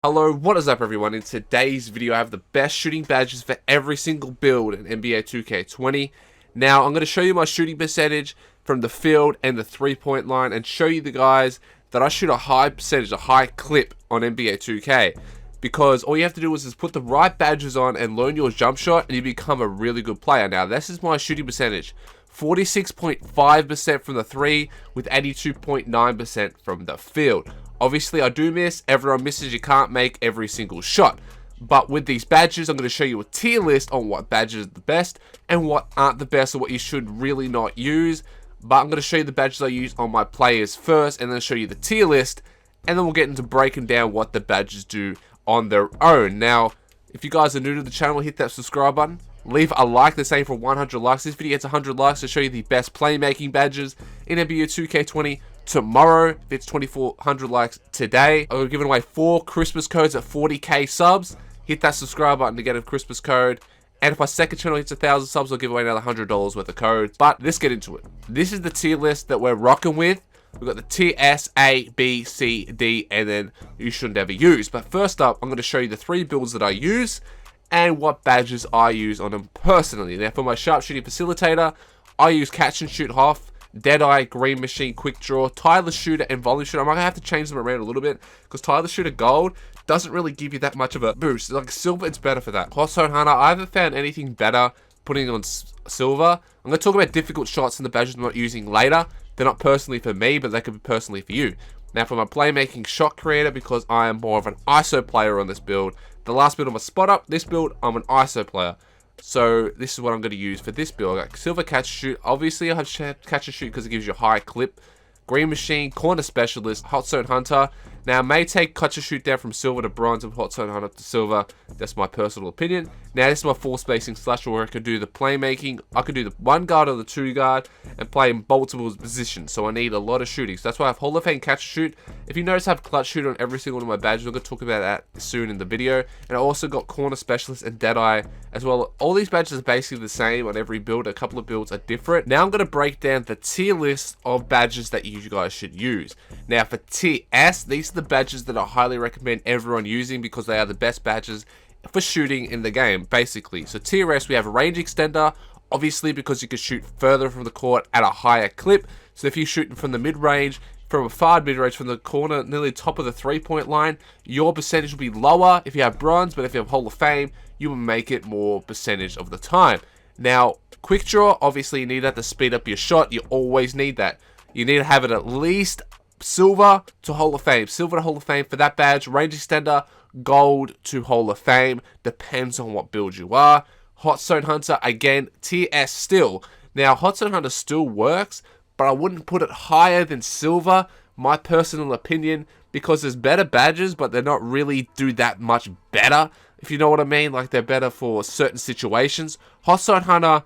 Hello, what is up everyone? In today's video I have the best shooting badges for every single build in NBA 2K20. Now I'm going to show you my shooting percentage from the field and the 3-point line and show you the guys that I shoot a high percentage, a high clip on NBA 2K. Because all you have to do is just put the right badges on and learn your jump shot and you become a really good player. Now this is my shooting percentage. 46.5% from the 3 with 82.9% from the field. Obviously, I do miss. Everyone misses. You can't make every single shot. But with these badges, I'm going to show you a tier list on what badges are the best and what aren't the best or what you should really not use. But I'm going to show you the badges I use on my players first and then show you the tier list. And then we'll get into breaking down what the badges do on their own. Now, if you guys are new to the channel, hit that subscribe button. Leave a like. They're saying for 100 likes. This video gets 100 likes to show you the best playmaking badges in NBA 2K20. Tomorrow, if it's 2,400 likes today, I'm giving away 4 Christmas codes at 40k subs. Hit that subscribe button to get a Christmas code. And if my second channel hits 1,000 subs, I'll give away another $100 worth of codes. But let's get into it. This is the tier list that we're rocking with. We've got the tier S, A, B, C, D, and then you shouldn't ever use. But first up, I'm going to show you the 3 builds that I use and what badges I use on them personally. Now, for my sharpshooting facilitator, I use catch and shoot half, Deadeye, Green Machine, Quick Draw, Tyler Shooter, and Volume Shooter. I might have to change them around a little bit because Tyler Shooter Gold doesn't really give you that much of a boost. Like Silver, it's better for that. Hot Zone Hunter, I haven't found anything better putting it on Silver. I'm going to talk about difficult shots and the badges I'm not using later. They're not personally for me, but they could be personally for you. Now for my playmaking shot creator, because I am more of an ISO player on this build. The last build I'm a spot up. This build, I'm an ISO player. So this is what I'm going to use for this build. I got Silver Catch and Shoot. Obviously I have Catch and Shoot because it gives you a high clip. Green Machine, Corner Specialist, Hot Zone Hunter. Now I may take Catch and Shoot down from Silver to Bronze and Hot Zone Hunter to Silver. That's my personal opinion. Now this is my 4 spacing slasher where I could do the playmaking. I could do the 1 guard or the 2 guard and play in multiple positions. So I need a lot of shooting. So that's why I have Hall of Fame Catch and Shoot. If you notice I have Clutch Shooter on every single one of my badges. I'm going to talk about that soon in the video. And I also got Corner Specialist and Deadeye as well. All these badges are basically the same on every build. A couple of builds are different. Now I'm going to break down the tier list of badges that you guys should use. Now for tier S, these are the badges that I highly recommend everyone using because they are the best badges for shooting in the game, basically. So tier S, we have Range Extender, obviously because you can shoot further from the court at a higher clip. So if you're shooting from the mid-range, from a far mid-range, from the corner, nearly top of the 3-point line, your percentage will be lower if you have Bronze, but if you have Hall of Fame, you will make it more percentage of the time. Now, Quick Draw, obviously you need that to speed up your shot. You always need that. You need to have it at least Silver to Hall of Fame. Silver to Hall of Fame for that badge. Range Extender, Gold to Hall of Fame. Depends on what build you are. Hot Zone Hunter, again, tier S still. Now, Hot Zone Hunter still works, but I wouldn't put it higher than Silver, my personal opinion, because there's better badges, but they're not really do that much better, if you know what I mean. Like, they're better for certain situations. Hot Zone Hunter,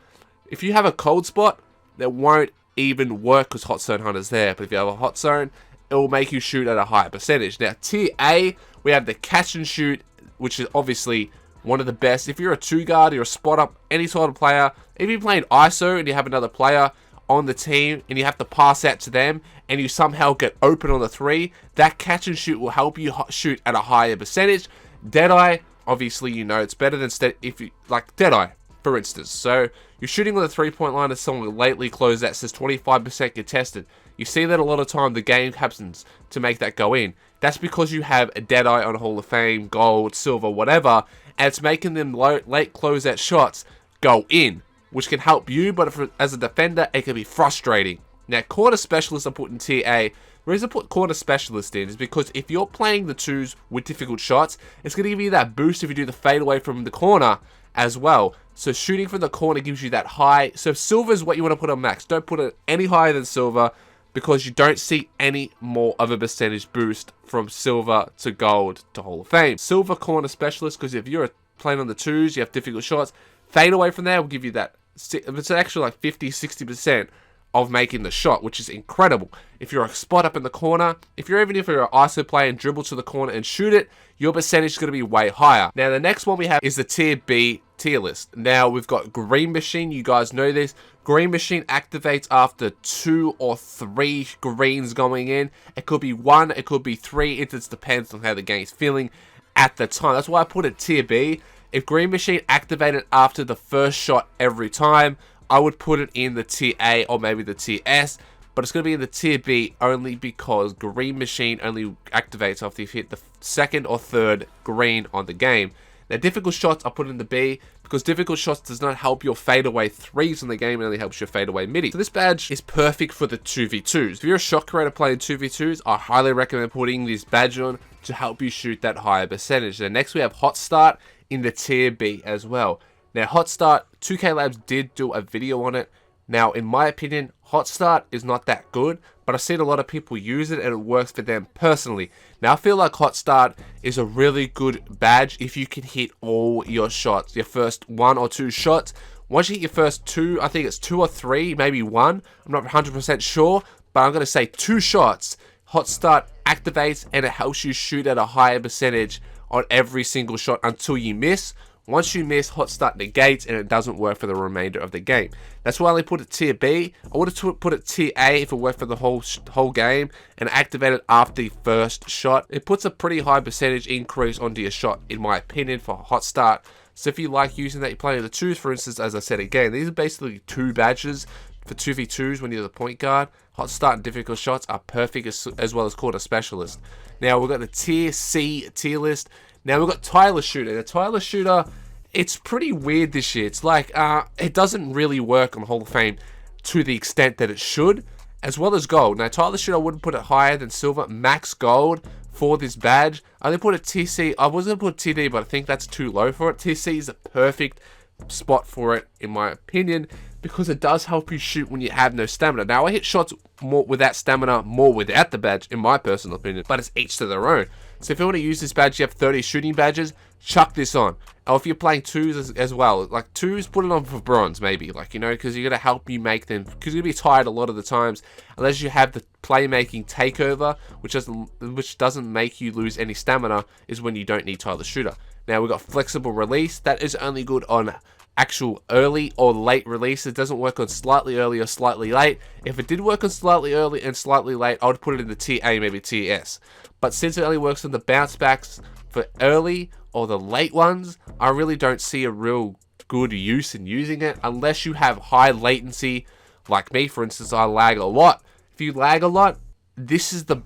if you have a cold spot, that won't even work because Hot Zone Hunter's there. But if you have a hot zone, it will make you shoot at a higher percentage. Now, tier A, we have the Catch and Shoot, which is obviously one of the best. If you're a 2 guard, you're a spot up, any sort of player, if you're playing ISO and you have another player on the team and you have to pass out to them and you somehow get open on the 3, that Catch and Shoot will help you shoot at a higher percentage. Deadeye, obviously, you know, it's better than if you like Deadeye, for instance. So you're shooting on the 3-point line as someone lately closed that says 25% contested. You see that a lot of time the game happens to make that go in. That's because you have a Deadeye on Hall of Fame, Gold, Silver, whatever, and it's making them late closeout shots go in, which can help you, but as a defender, it can be frustrating. Now, Corner Specialist I put in tier A. The reason I put Corner Specialist in is because if you're playing the 2s with difficult shots, it's going to give you that boost if you do the fade away from the corner as well. So shooting from the corner gives you that high. So Silver is what you want to put on max. Don't put it any higher than Silver because you don't see any more of a percentage boost from Silver to Gold to Hall of Fame. Silver Corner Specialist, because if you're playing on the 2s, you have difficult shots. Fade away from there will give you that. It's actually like 50-60% of making the shot, which is incredible. If you're a spot up in the corner, if you're an ISO player and dribble to the corner and shoot it, your percentage is going to be way higher. Now, the next one we have is the tier B tier list. Now, we've got Green Machine. You guys know this. Green Machine activates after 2 or 3 greens going in. It could be 1, it could be 3. It just depends on how the game's feeling. at the time. That's why I put it tier B. If Green Machine activated after the first shot every time, I would put it in the tier A or maybe the tier S. But it's going to be in the tier B only because Green Machine only activates after you've hit the second or third green on the game. Now, difficult shots I put in the B because difficult shots does not help your fadeaway threes in the game. It only helps your fadeaway midi. So this badge is perfect for the 2v2s. If you're a shot creator playing 2v2s, I highly recommend putting this badge on to help you shoot that higher percentage. Then next we have Hot Start in the tier B as well. Now, Hot Start, 2K Labs did do a video on it. Now, in my opinion, Hot Start is not that good, but I've seen a lot of people use it and it works for them personally. Now, I feel like Hot Start is a really good badge if you can hit all your shots, your first 1 or 2 shots. Once you hit your first 2, I think it's 2 or 3, maybe 1. I'm not 100% sure, but I'm going to say 2 shots. Hot Start activates and it helps you shoot at a higher percentage on every single shot until you miss. Once you miss, Hot Start negates and it doesn't work for the remainder of the game. That's why I only put it tier B. I would have put it tier A if it worked for the whole game and activate it after the first shot. It puts a pretty high percentage increase onto your shot, in my opinion, for Hot Start. So if you like using that, you're playing the 2s, for instance, as I said again, these are basically 2 badges for 2v2s when you're the point guard. Hot Start and difficult shots are perfect as well as Quarter Specialist. Now we've got the tier C tier list. Now we've got Tireless Shooter. Now Tireless Shooter, it's pretty weird this year. It's like, it doesn't really work on Hall of Fame to the extent that it should, as well as Gold. Now Tireless Shooter, I wouldn't put it higher than Silver. Max Gold for this badge. I only put it tier C. I was going to put tier D, but I think that's too low for it. Tier C is a perfect spot for it, in my opinion, because it does help you shoot when you have no stamina. Now I hit shots more without stamina, more without the badge, in my personal opinion, but it's each to their own. So if you want to use this badge, you have 30 shooting badges, chuck this on. Or if you're playing 2s as well, like 2s, put it on for bronze maybe, like, you know, because you're going to help you make them, because you're going to be tired a lot of the times, unless you have the playmaking takeover, which doesn't make you lose any stamina, is when you don't need Tireless Shooter. Now we've got Flexible Release. That is only good on actual early or late release. It doesn't work on slightly early or slightly late. If it did work on slightly early and slightly late, I would put it in the tier A, maybe tier S. But since it only works on the bounce backs for early or the late ones, I really don't see a real good use in using it unless you have high latency. Like me, for instance, I lag a lot. If you lag a lot, this is the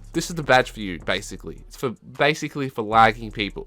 badge for you, basically. It's basically for lagging people.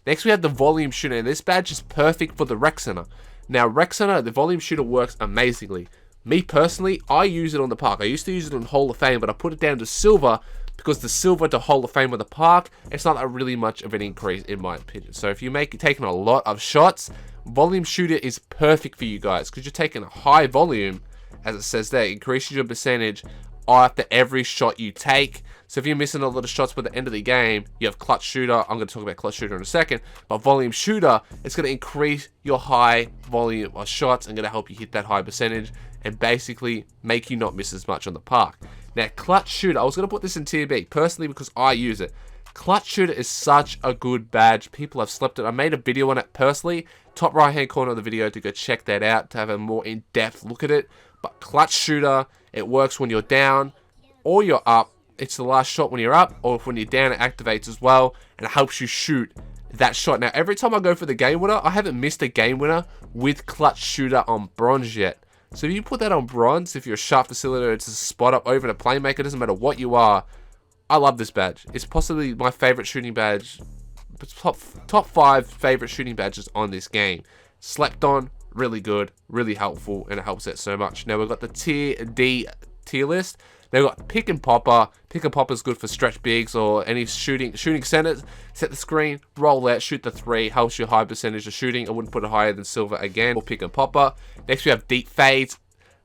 Next, we have the Volume Shooter, and this badge is perfect for the Rec Center. Now, Rec Center, the Volume Shooter works amazingly. Me, personally, I use it on the park. I used to use it on Hall of Fame, but I put it down to Silver because the Silver to Hall of Fame of the park, it's not really much of an increase, in my opinion. So if you're taking a lot of shots, Volume Shooter is perfect for you guys because you're taking a high volume, as it says there, increases your percentage after every shot you take. So if you're missing a lot of shots by the end of the game, you have Clutch Shooter. I'm going to talk about Clutch Shooter in a second. But Volume Shooter, it's going to increase your high volume of shots and going to help you hit that high percentage and basically make you not miss as much on the park. Now, Clutch Shooter, I was going to put this in tier B, personally, because I use it. Clutch Shooter is such a good badge. People have slept it. I made a video on it personally. Top right-hand corner of the video to go check that out to have a more in-depth look at it. But Clutch Shooter, it works when you're down or you're up. It's the last shot when you're up, or when you're down, it activates as well, and it helps you shoot that shot. Now, every time I go for the game winner, I haven't missed a game winner with Clutch Shooter on bronze yet. So if you put that on bronze, if you're a sharp facilitator, it's a spot up over to playmaker, doesn't matter what you are. I love this badge. It's possibly my favorite shooting badge, top 5 favorite shooting badges on this game. Slept on, really good, really helpful, and it helps it so much. Now we've got the tier D tier list. They've got Pick and Popper. Pick and Popper is good for stretch bigs or any shooting centers. Set the screen, roll out, shoot the 3, helps you high percentage of shooting. I wouldn't put it higher than Silver again, or Pick and Popper. Next we have Deep Fades.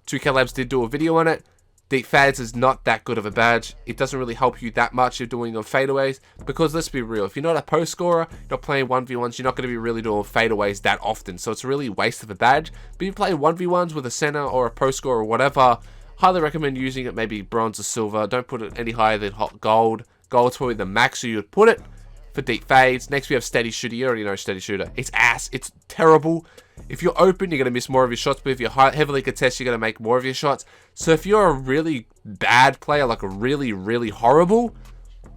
2K Labs did do a video on it. Deep Fades is not that good of a badge. It doesn't really help you that much if you're doing on fadeaways, because let's be real, if you're not a post scorer, you're not playing 1v1s, you're not going to be really doing fadeaways that often, so it's really a waste of a badge. But if you play 1v1s with a center or a post scorer or whatever, highly recommend using it, maybe bronze or silver. Don't put it any higher than hot gold. Gold's probably the max you would put it for deep fades. Next we have Steady Shooter. You already know Steady Shooter. It's ass. It's terrible. If you're open, you're going to miss more of your shots, but if you're heavily contested, you're going to make more of your shots. So if you're a really bad player, like a really, really horrible,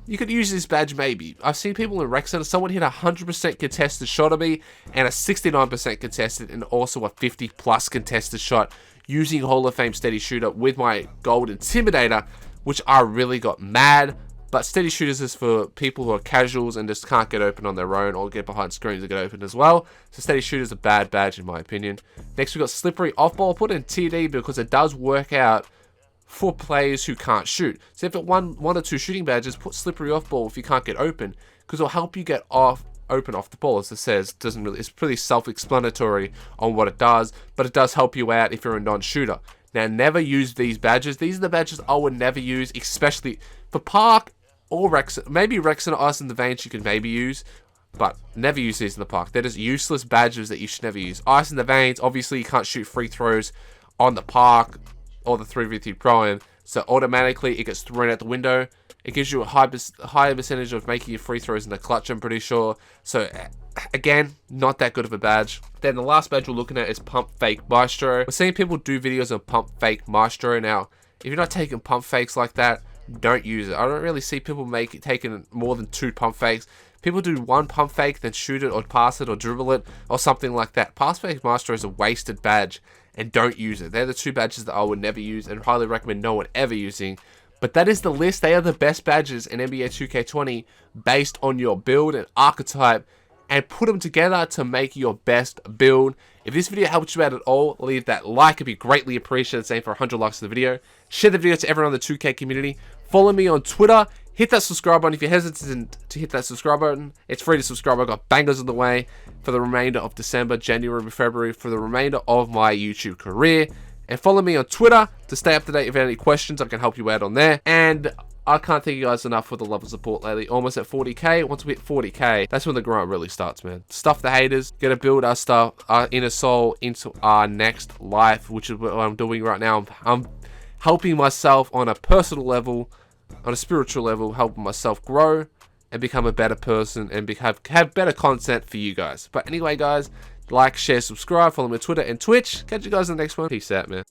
you could use this badge maybe. I've seen people in Rec Center, someone hit a 100% contested shot of me, and a 69% contested, and also a 50+ contested shot using Hall of Fame Steady Shooter with my Gold Intimidator, which I really got mad. But Steady Shooters is for people who are casuals and just can't get open on their own, or get behind screens and get open as well. So Steady Shooter's a bad badge in my opinion. Next we got Slippery Off-Ball. Put in TD because it does work out for players who can't shoot. So if it one or two shooting badges, put Slippery Off-Ball if you can't get open, because it'll help you get open off the ball. As it says, it's pretty self-explanatory on what it does, but it does help you out if you're a non-shooter. Now, never use these badges. These are the badges I would never use, especially for Park or Rec Center. Maybe Rec Center, Ice in the Veins you could maybe use, but never use these in the Park. They're just useless badges that you should never use. Ice in the Veins, obviously you can't shoot free throws on the Park or the 3v3 Pro-Am, so automatically it gets thrown out the window. It gives you a higher percentage of making your free throws in the clutch, I'm pretty sure. So again, not that good of a badge. Then the last badge we're looking at is Pump Fake Maestro. We're seeing people do videos of Pump Fake Maestro. Now, if you're not taking pump fakes like that, don't use it. I don't really see people taking more than 2 pump fakes. People do 1 pump fake, then shoot it or pass it or dribble it or something like that. Pass Fake Maestro is a wasted badge, and don't use it. They're the 2 badges that I would never use and highly recommend no one ever using. But that is the list. They are the best badges in NBA 2K20 based on your build and archetype, and put them together to make your best build. If this video helped you out at all, leave that like. It'd be greatly appreciated. Same for 100 likes to the video. Share the video to everyone in the 2K community. Follow me on Twitter. Hit that subscribe button if you're hesitant to hit that subscribe button. It's free to subscribe. I've got bangers on the way for the remainder of December, January, February, for the remainder of my YouTube career. And follow me on Twitter to stay up to date. If you have any questions, I can help you out on there. And I can't thank you guys enough for the love and support lately. Almost at 40k. Once we hit 40k, that's when the grind really starts, man. Stuff the haters. Gonna build our stuff, our inner soul into our next life, which is what I'm doing right now. I'm helping myself on a personal level, on a spiritual level, helping myself grow and become a better person and have better content for you guys. But anyway, guys, like, share, subscribe, follow me on Twitter and Twitch. Catch you guys in the next one. Peace out, man.